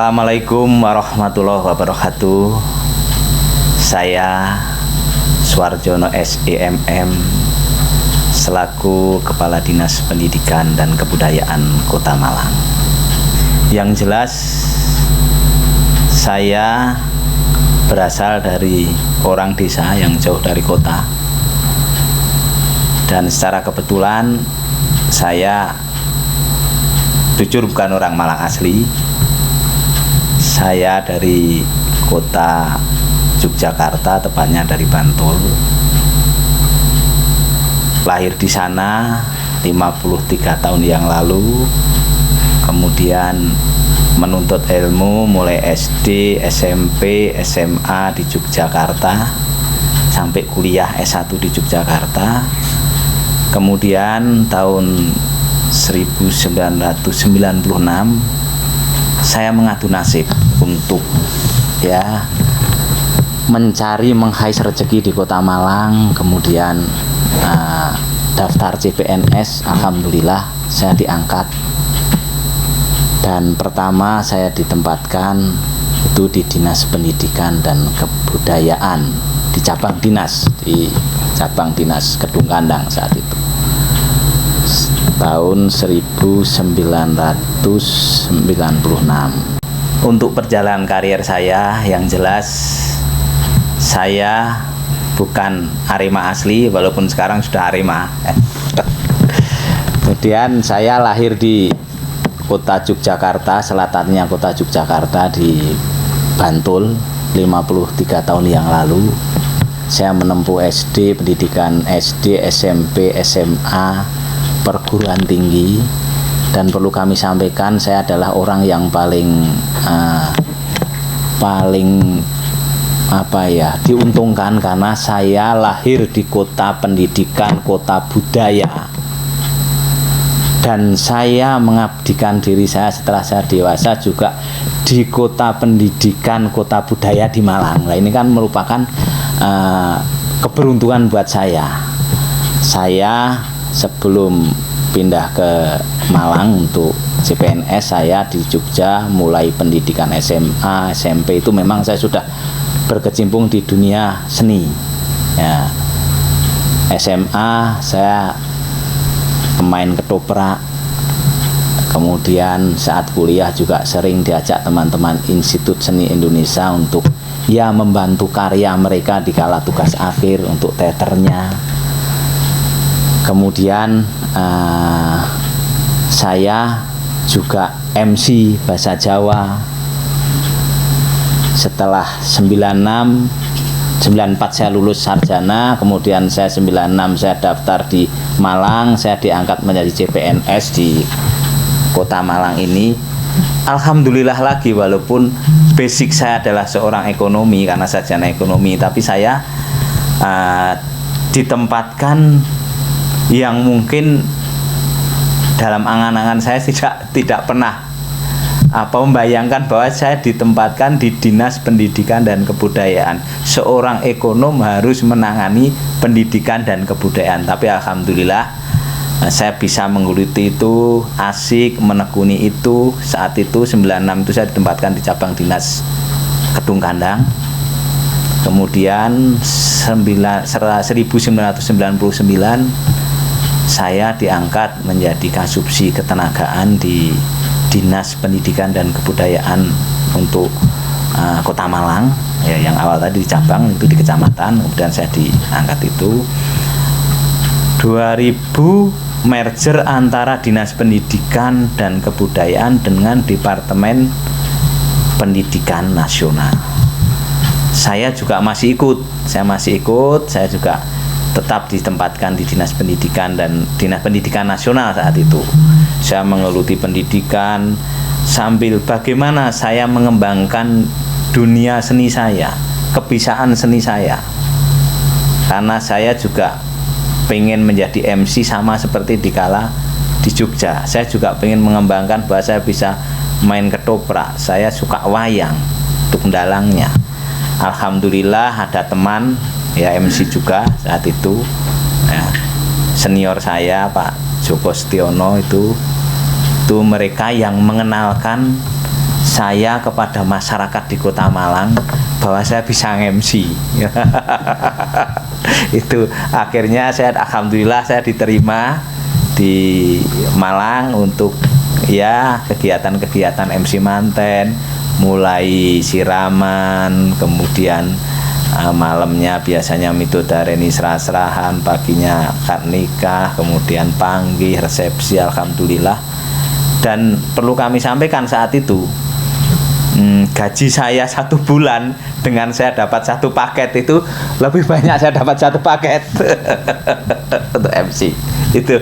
Assalamualaikum warahmatullahi wabarakatuh. Saya Suwarjono SEMM selaku Kepala Dinas Pendidikan dan Kebudayaan Kota Malang. Yang jelas saya berasal dari orang desa yang jauh dari kota. Dan secara kebetulan saya jujur bukan orang Malang asli. Saya dari kota Yogyakarta, tepatnya dari Bantul. Lahir di sana 53 tahun yang lalu. Kemudian menuntut ilmu mulai SD, SMP, SMA di Yogyakarta sampai kuliah S1 di Yogyakarta. Kemudian tahun 1996 saya mengadu nasib untuk mengais rezeki di Kota Malang. Kemudian daftar CPNS, alhamdulillah saya diangkat. Dan pertama saya ditempatkan itu di Dinas Pendidikan dan Kebudayaan di cabang dinas Kedung Kandang saat itu tahun 1996. Untuk perjalanan karier saya, yang jelas saya bukan Arema asli, walaupun sekarang sudah Arema. Kemudian saya lahir di kota Yogyakarta, selatannya kota Yogyakarta di Bantul 53 tahun yang lalu. Saya menempuh SD, pendidikan SD, SMP, SMA, perguruan tinggi. Dan perlu kami sampaikan, saya adalah orang yang paling diuntungkan karena saya lahir di kota pendidikan, kota budaya. Dan saya mengabdikan diri saya setelah saya dewasa juga di kota pendidikan, kota budaya di Malang. Nah, ini kan merupakan keberuntungan buat saya. Saya sebelum pindah ke Malang untuk CPNS, saya di Jogja mulai pendidikan SMA, SMP itu memang saya sudah berkecimpung di dunia seni. Ya. SMA saya pemain ketoprak. Kemudian saat kuliah juga sering diajak teman-teman Institut Seni Indonesia untuk membantu karya mereka di kala tugas akhir untuk teaternya. Kemudian saya juga MC bahasa Jawa. Setelah 94 saya lulus sarjana, kemudian saya 96 saya daftar di Malang, saya diangkat menjadi CPNS di Kota Malang ini. Alhamdulillah lagi, walaupun basic saya adalah seorang ekonomi karena sarjana ekonomi, tapi saya ditempatkan yang mungkin dalam angan-angan saya tidak pernah membayangkan bahwa saya ditempatkan di Dinas Pendidikan dan Kebudayaan. Seorang ekonom harus menangani pendidikan dan kebudayaan, tapi alhamdulillah saya bisa menggeluti itu, asik menekuni itu. Saat itu 96 itu saya ditempatkan di cabang dinas Kedung Kandang. Kemudian 1999 saya diangkat menjadi kasubsi ketenagaan di Dinas Pendidikan dan Kebudayaan untuk Kota Malang, yang awal tadi di cabang itu di kecamatan. Kemudian saya diangkat itu 2000 merger antara Dinas Pendidikan dan Kebudayaan dengan Departemen Pendidikan Nasional. Saya juga masih ikut, saya juga tetap ditempatkan di Dinas Pendidikan dan Dinas Pendidikan Nasional saat itu. Saya menggeluti pendidikan sambil bagaimana saya mengembangkan dunia seni saya, kebiasaan seni saya. Karena saya juga pengen menjadi MC sama seperti dikala di Jogja. Saya juga pengen mengembangkan bahwa saya bisa main ketoprak, saya suka wayang untuk mendalangnya. Alhamdulillah ada teman MC juga saat itu, senior saya Pak Joko Setiono itu mereka yang mengenalkan saya kepada masyarakat di Kota Malang bahwa saya bisa MC. Itu akhirnya alhamdulillah saya diterima di Malang untuk ya kegiatan-kegiatan MC manten, mulai siraman, kemudian malamnya biasanya midodareni serah-serahan, paginya akad nikah, kemudian panggih, resepsi, alhamdulillah. Dan perlu kami sampaikan saat itu, gaji saya 1 bulan dengan saya dapat 1 paket itu lebih banyak saya dapat 1 paket untuk MC itu.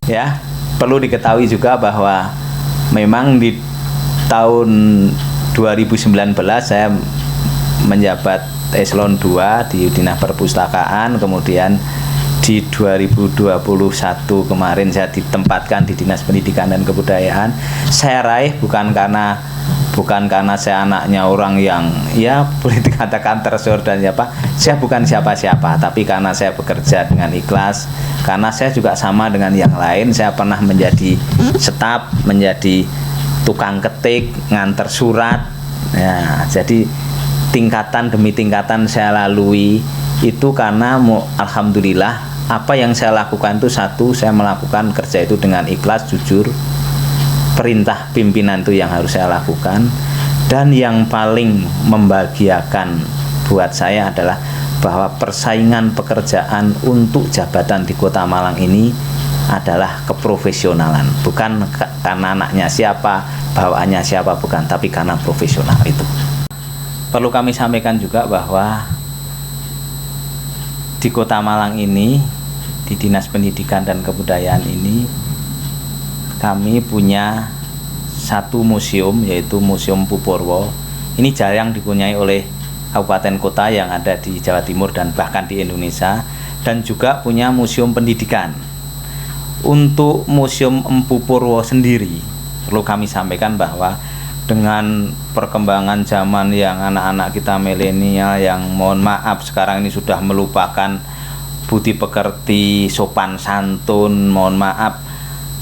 Ya, perlu diketahui juga bahwa memang di tahun 2019 saya menjabat eselon 2 di Dinas Perpustakaan, kemudian di 2021 kemarin saya ditempatkan di Dinas Pendidikan dan Kebudayaan. Saya raih bukan karena saya anaknya orang yang ya boleh dikatakan tersohor dan siapa. Saya bukan siapa-siapa, tapi karena saya bekerja dengan ikhlas, karena saya juga sama dengan yang lain, saya pernah menjadi staf, menjadi tukang ketik, nganter surat. Ya, jadi tingkatan demi tingkatan saya lalui itu karena alhamdulillah apa yang saya lakukan itu, satu, saya melakukan kerja itu dengan ikhlas, jujur. Perintah pimpinan itu yang harus saya lakukan. Dan yang paling membahagiakan buat saya adalah bahwa persaingan pekerjaan untuk jabatan di Kota Malang ini adalah keprofesionalan. Bukan karena anaknya siapa, bawaannya siapa, bukan, tapi karena profesional itu. Perlu kami sampaikan juga bahwa di Kota Malang ini, di Dinas Pendidikan dan Kebudayaan ini, kami punya satu museum, yaitu Museum Pupurwo. Ini jarang dipunyai oleh kabupaten kota yang ada di Jawa Timur dan bahkan di Indonesia. Dan juga punya museum pendidikan. Untuk Museum Empu Purwo sendiri, perlu kami sampaikan bahwa dengan perkembangan zaman yang anak-anak kita milenial yang mohon maaf sekarang ini sudah melupakan budi pekerti, sopan santun, mohon maaf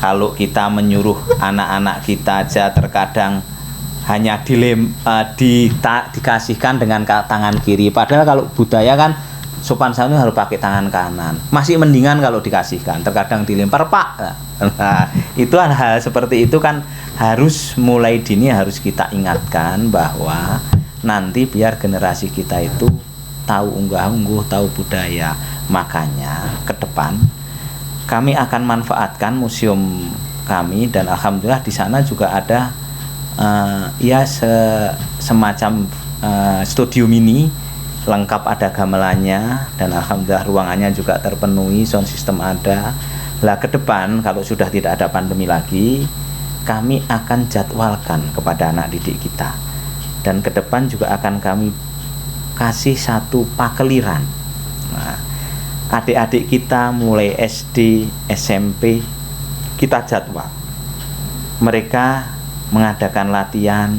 kalau kita menyuruh anak-anak kita aja terkadang hanya dikasihkan dengan tangan kiri, padahal kalau budaya kan sopan santun harus pakai tangan kanan. Masih mendingan kalau dikasihkan, terkadang dilempar, Pak. Nah, itu hal seperti itu kan harus mulai dini harus kita ingatkan bahwa nanti biar generasi kita itu tahu unggah-ungguh, tahu budaya. Makanya ke depan kami akan manfaatkan museum kami, dan alhamdulillah di sana juga ada semacam studio mini lengkap, ada gamelannya, dan alhamdulillah ruangannya juga terpenuhi, sound system ada. Lah ke depan kalau sudah tidak ada pandemi lagi, kami akan jadwalkan kepada anak didik kita, dan ke depan juga akan kami kasih satu pakeliran. Nah, adik-adik kita mulai SD, SMP kita jadwal. Mereka mengadakan latihan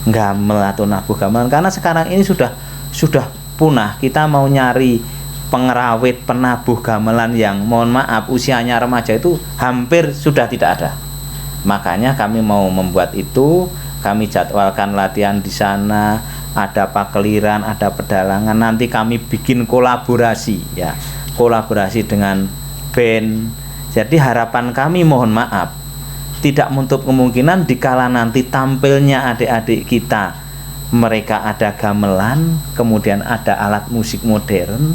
gamel atau nabuh gamelan, karena sekarang ini sudah punah. Kita mau nyari pengerawit, penabuh gamelan yang mohon maaf usianya remaja itu hampir sudah tidak ada. Makanya kami mau membuat itu, kami jadwalkan latihan di sana, ada pakeliran, ada pedalangan. Nanti kami bikin kolaborasi ya, kolaborasi dengan band. Jadi harapan kami mohon maaf tidak menutup kemungkinan dikala nanti tampilnya adik-adik kita, mereka ada gamelan, kemudian ada alat musik modern,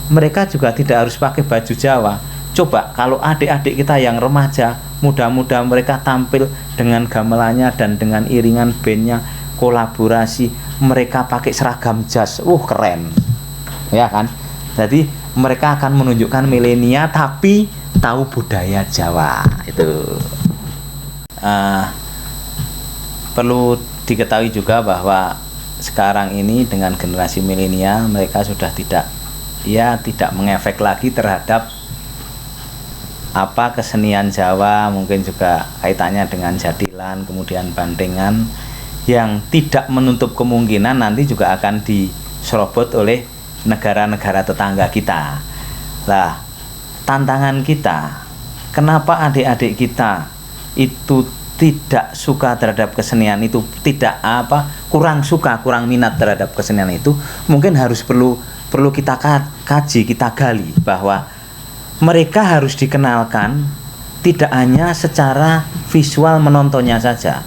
mereka juga tidak harus pakai baju Jawa. Coba kalau adik-adik kita yang remaja, mudah-mudahan mereka tampil dengan gamelannya dan dengan iringan bandnya, kolaborasi, mereka pakai seragam jas, keren, ya kan? Jadi mereka akan menunjukkan milenial tapi tahu budaya Jawa itu. Perlu diketahui juga bahwa sekarang ini dengan generasi milenial, mereka sudah tidak mengefek lagi terhadap kesenian Jawa, mungkin juga kaitannya dengan jadilan, kemudian bandengan, yang tidak menutup kemungkinan nanti juga akan diserobot oleh negara-negara tetangga kita. Lah, tantangan kita, kenapa adik-adik kita itu tidak suka terhadap kesenian itu, tidak kurang suka, kurang minat terhadap kesenian itu, mungkin perlu kita kaji, kita gali bahwa mereka harus dikenalkan tidak hanya secara visual menontonnya saja.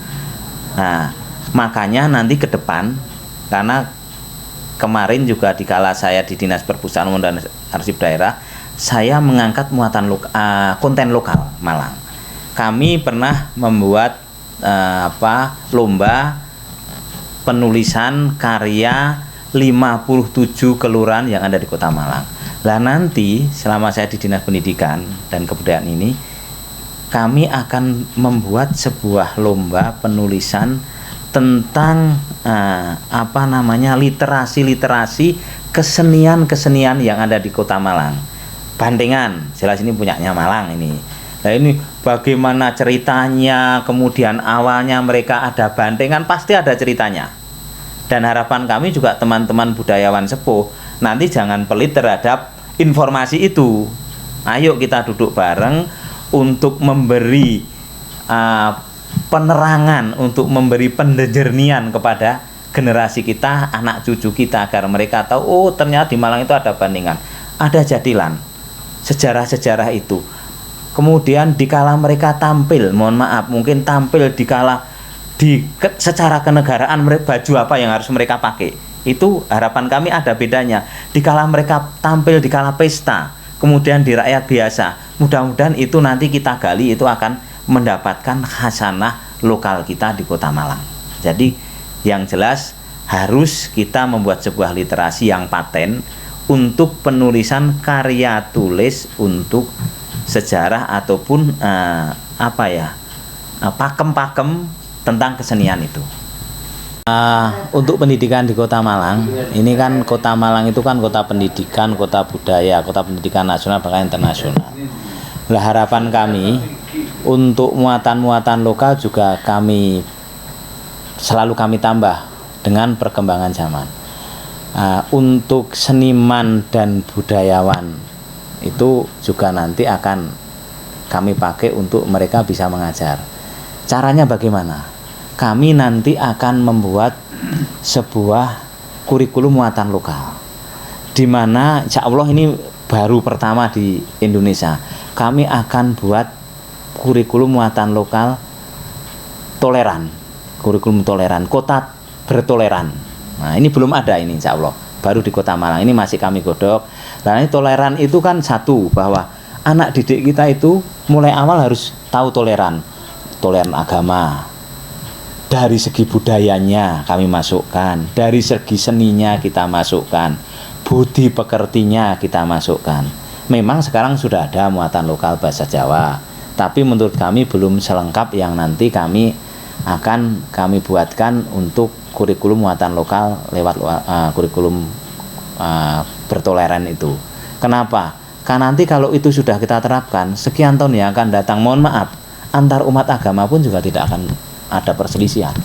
Nah, makanya nanti ke depan, karena kemarin juga dikala saya di Dinas Perpustakaan Umum dan Arsip Daerah, saya mengangkat muatan konten lokal Malang. Kami pernah membuat lomba penulisan karya 57 kelurahan yang ada di Kota Malang. Lah nanti selama saya di Dinas Pendidikan dan Kebudayaan ini, kami akan membuat sebuah lomba penulisan tentang literasi kesenian yang ada di Kota Malang. Bandengan, jelas ini punyanya Malang ini. Nah ini bagaimana ceritanya, kemudian awalnya mereka ada bandengan, pasti ada ceritanya. Dan harapan kami juga teman-teman budayawan sepuh, nanti jangan pelit terhadap informasi itu. Ayo kita duduk bareng untuk memberi penerangan, untuk memberi penjernihan kepada generasi kita, anak cucu kita, agar mereka tahu, oh ternyata di Malang itu ada bandengan, ada jadilan, sejarah-sejarah itu. Kemudian dikala mereka tampil, mohon maaf, mungkin tampil secara kenegaraan, mereka baju apa yang harus mereka pakai, itu harapan kami ada bedanya. Dikala mereka tampil dikala pesta, kemudian di rakyat biasa, mudah-mudahan itu nanti kita gali, itu akan mendapatkan khasanah lokal kita di Kota Malang. Jadi yang jelas harus kita membuat sebuah literasi yang paten untuk penulisan karya tulis untuk sejarah ataupun pakem-pakem tentang kesenian itu. Untuk pendidikan di Kota Malang, ini kan Kota Malang itu kan kota pendidikan, kota budaya, kota pendidikan nasional bahkan internasional. Lah harapan kami untuk muatan-muatan lokal juga selalu kami tambah dengan perkembangan zaman. Untuk seniman dan budayawan itu juga nanti akan kami pakai untuk mereka bisa mengajar. Caranya bagaimana? Kami nanti akan membuat sebuah kurikulum muatan lokal, di mana insya Allah ini baru pertama di Indonesia. Kami akan buat kurikulum muatan lokal toleran, kurikulum toleran, kota bertoleran. Nah ini belum ada, ini insya Allah baru di Kota Malang, ini masih kami godok. Nah ini toleran itu kan satu, bahwa anak didik kita itu mulai awal harus tahu toleran agama, dari segi budayanya kami masukkan, dari segi seninya kita masukkan, budi pekertinya kita masukkan. Memang sekarang sudah ada muatan lokal bahasa Jawa, tapi menurut kami belum selengkap yang nanti kami buatkan untuk kurikulum muatan lokal lewat kurikulum bertoleran itu. Kenapa? Karena nanti kalau itu sudah kita terapkan, sekian tahun yang akan datang, mohon maaf, antar umat agama pun juga tidak akan ada perselisihan.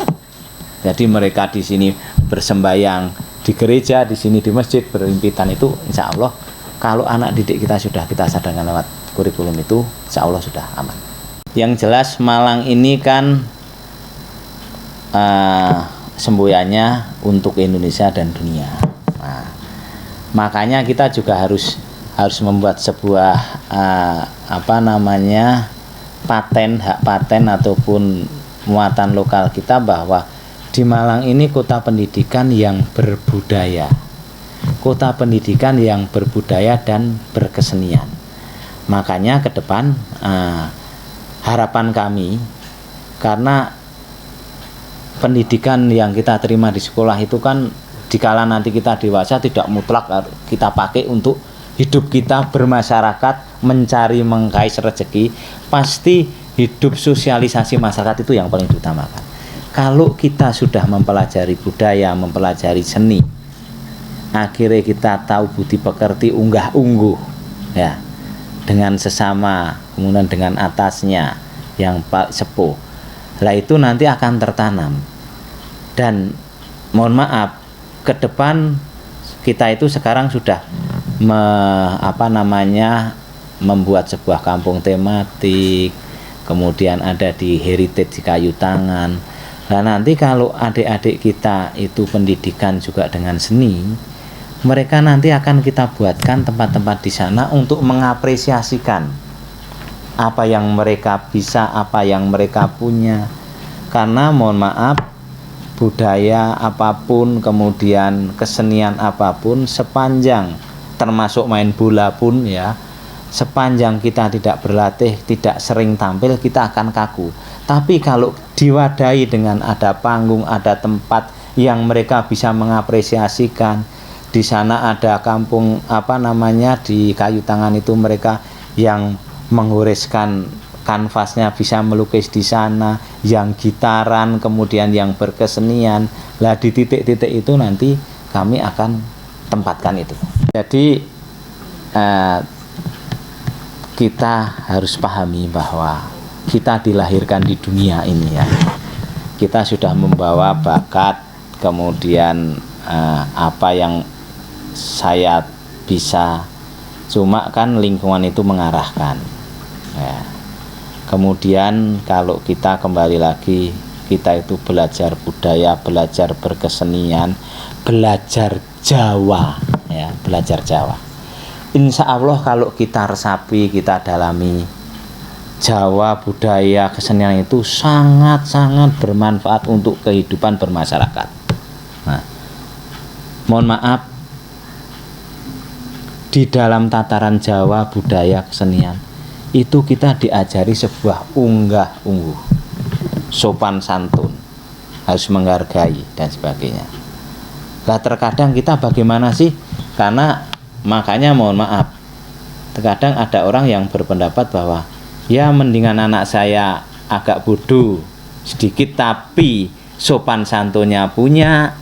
Jadi mereka di sini bersembayang di gereja, di sini di masjid berhimpitan, itu insya Allah kalau anak didik kita sudah kita sadarkan lewat kurikulum itu, insya Allah sudah aman. Yang jelas Malang ini kan semboyannya untuk Indonesia dan dunia. Nah, makanya kita juga harus membuat sebuah hak paten ataupun muatan lokal kita, bahwa di Malang ini kota pendidikan yang berbudaya, kota pendidikan yang berbudaya dan berkesenian. Makanya ke depan harapan kami, karena pendidikan yang kita terima di sekolah itu kan dikala nanti kita dewasa tidak mutlak kita pakai untuk hidup kita bermasyarakat, mencari mengkais rezeki. Pasti hidup sosialisasi masyarakat itu yang paling diutamakan. Kalau kita sudah mempelajari budaya, mempelajari seni, akhirnya kita tahu budi pekerti, unggah ungguh ya, dengan sesama, kemudian dengan atasnya yang sepuh. Lah itu nanti akan tertanam. Dan mohon maaf, ke depan kita itu sekarang sudah membuat sebuah kampung tematik, kemudian ada di heritage kayu tangan. Nah nanti kalau adik-adik kita itu pendidikan juga dengan seni, mereka nanti akan kita buatkan tempat-tempat di sana untuk mengapresiasikan apa yang mereka bisa, apa yang mereka punya. Karena mohon maaf, budaya apapun, kemudian kesenian apapun, sepanjang termasuk main bola pun ya, sepanjang kita tidak berlatih, tidak sering tampil, kita akan kaku. Tapi kalau diwadahi dengan ada panggung, ada tempat yang mereka bisa mengapresiasikan, di sana ada kampung di kayu tangan itu mereka yang menggoreskan kanvasnya bisa melukis di sana, yang gitaran, kemudian yang berkesenian. Lah di titik-titik itu nanti kami akan tempatkan itu. Jadi kita harus pahami bahwa kita dilahirkan di dunia ini ya. Kita sudah membawa bakat, kemudian apa yang saya bisa, cuma kan lingkungan itu mengarahkan ya. Kemudian kalau kita kembali lagi, kita itu belajar budaya, belajar berkesenian, belajar Jawa ya, belajar Jawa. Insya Allah kalau kita resapi, kita dalami, Jawa, budaya, kesenian itu sangat-sangat bermanfaat untuk kehidupan bermasyarakat. Nah, mohon maaf, di dalam tataran Jawa, budaya, kesenian itu kita diajari sebuah unggah-ungguh, sopan santun, harus menghargai dan sebagainya. Nah terkadang kita bagaimana sih? Karena makanya mohon maaf, terkadang ada orang yang berpendapat bahwa ya mendingan anak saya agak bodoh sedikit tapi sopan santunnya punya,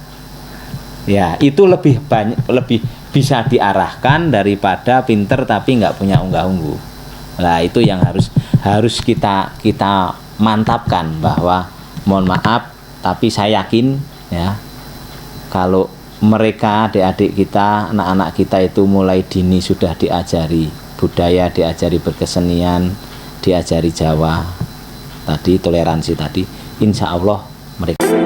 ya itu lebih banyak, lebih bisa diarahkan daripada pinter tapi nggak punya unggah-ungguh. Nah itu yang harus kita mantapkan, bahwa mohon maaf tapi saya yakin ya, kalau mereka, adik-adik kita, anak-anak kita itu mulai dini sudah diajari budaya, diajari berkesenian, diajari Jawa tadi, toleransi tadi, insya Allah mereka